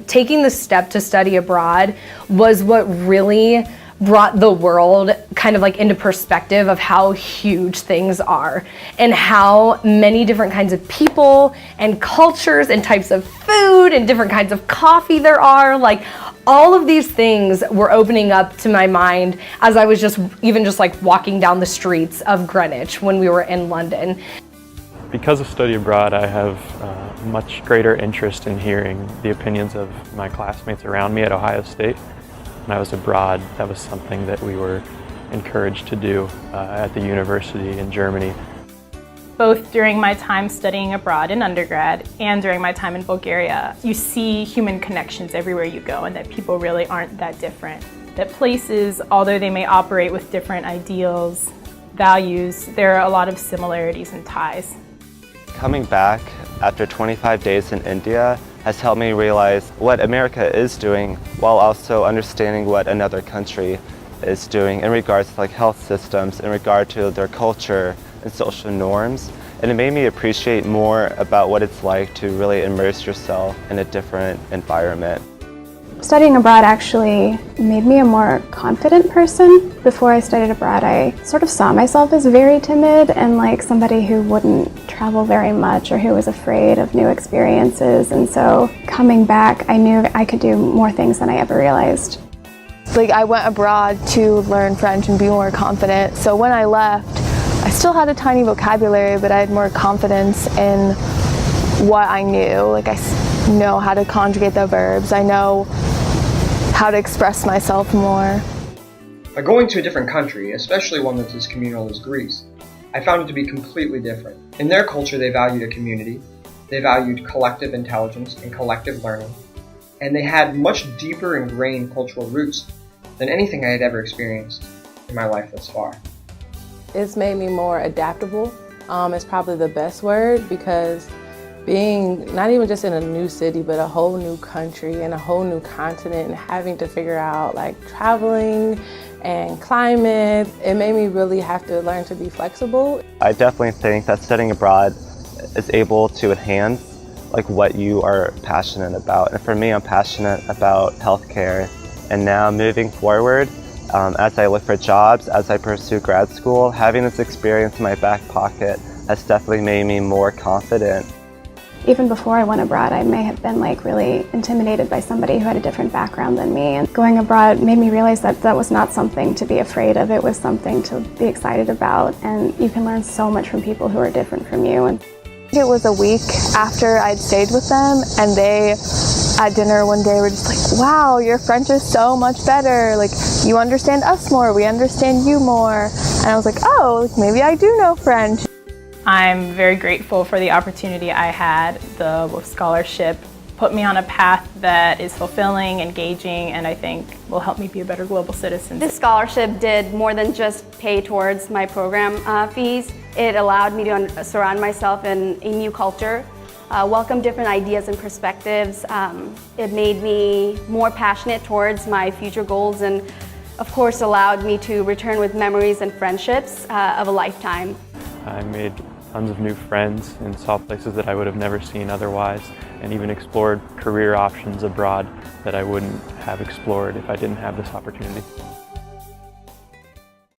Taking the step to study abroad was what really brought the world kind of like into perspective of how huge things are and how many different kinds of people and cultures and types of food and different kinds of coffee there are. Like, all of these things were opening up to my mind as I was just like walking down the streets of Greenwich when we were in London. Because of study abroad, I have much greater interest in hearing the opinions of my classmates around me at Ohio State. When I was abroad, that was something that we were encouraged to do at the university in Germany. Both during my time studying abroad in undergrad and during my time in Bulgaria, you see human connections everywhere you go and that people really aren't that different. That places, although they may operate with different ideals, values, there are a lot of similarities and ties. Coming back after 25 days in India has helped me realize what America is doing while also understanding what another country is doing in regards to like health systems, in regard to their culture and social norms. And it made me appreciate more about what it's like to really immerse yourself in a different environment. Studying abroad actually made me a more confident person. Before I studied abroad, I sort of saw myself as very timid and like somebody who wouldn't travel very much or who was afraid of new experiences. And so coming back, I knew I could do more things than I ever realized. Like, I went abroad to learn French and be more confident. So when I left, I still had a tiny vocabulary, but I had more confidence in what I knew. Like, I know how to conjugate the verbs. I know how to express myself more. By going to a different country, especially one that's as communal as Greece, I found it to be completely different. In their culture, they valued a community, they valued collective intelligence and collective learning, and they had much deeper ingrained cultural roots than anything I had ever experienced in my life thus far. It's made me more adaptable. It's probably the best word, because being not even just in a new city, but a whole new country and a whole new continent and having to figure out like traveling and climate, it made me really have to learn to be flexible. I definitely think that studying abroad is able to enhance like what you are passionate about. And for me, I'm passionate about healthcare. And now moving forward, as I look for jobs, as I pursue grad school, having this experience in my back pocket has definitely made me more confident. Even before I went abroad, I may have been like really intimidated by somebody who had a different background than me. And going abroad made me realize that that was not something to be afraid of. It was something to be excited about. And you can learn so much from people who are different from you. And it was a week after I'd stayed with them, and they, at dinner one day, were just like, wow, your French is so much better. Like, you understand us more, we understand you more. And I was like, oh, maybe I do know French. I'm very grateful for the opportunity I had. The Wolfe Scholarship put me on a path that is fulfilling, engaging, and I think will help me be a better global citizen. This scholarship did more than just pay towards my program fees. It allowed me to surround myself in a new culture, welcome different ideas and perspectives. It made me more passionate towards my future goals, and of course allowed me to return with memories and friendships of a lifetime. I made tons of new friends and saw places that I would have never seen otherwise, and even explored career options abroad that I wouldn't have explored if I didn't have this opportunity.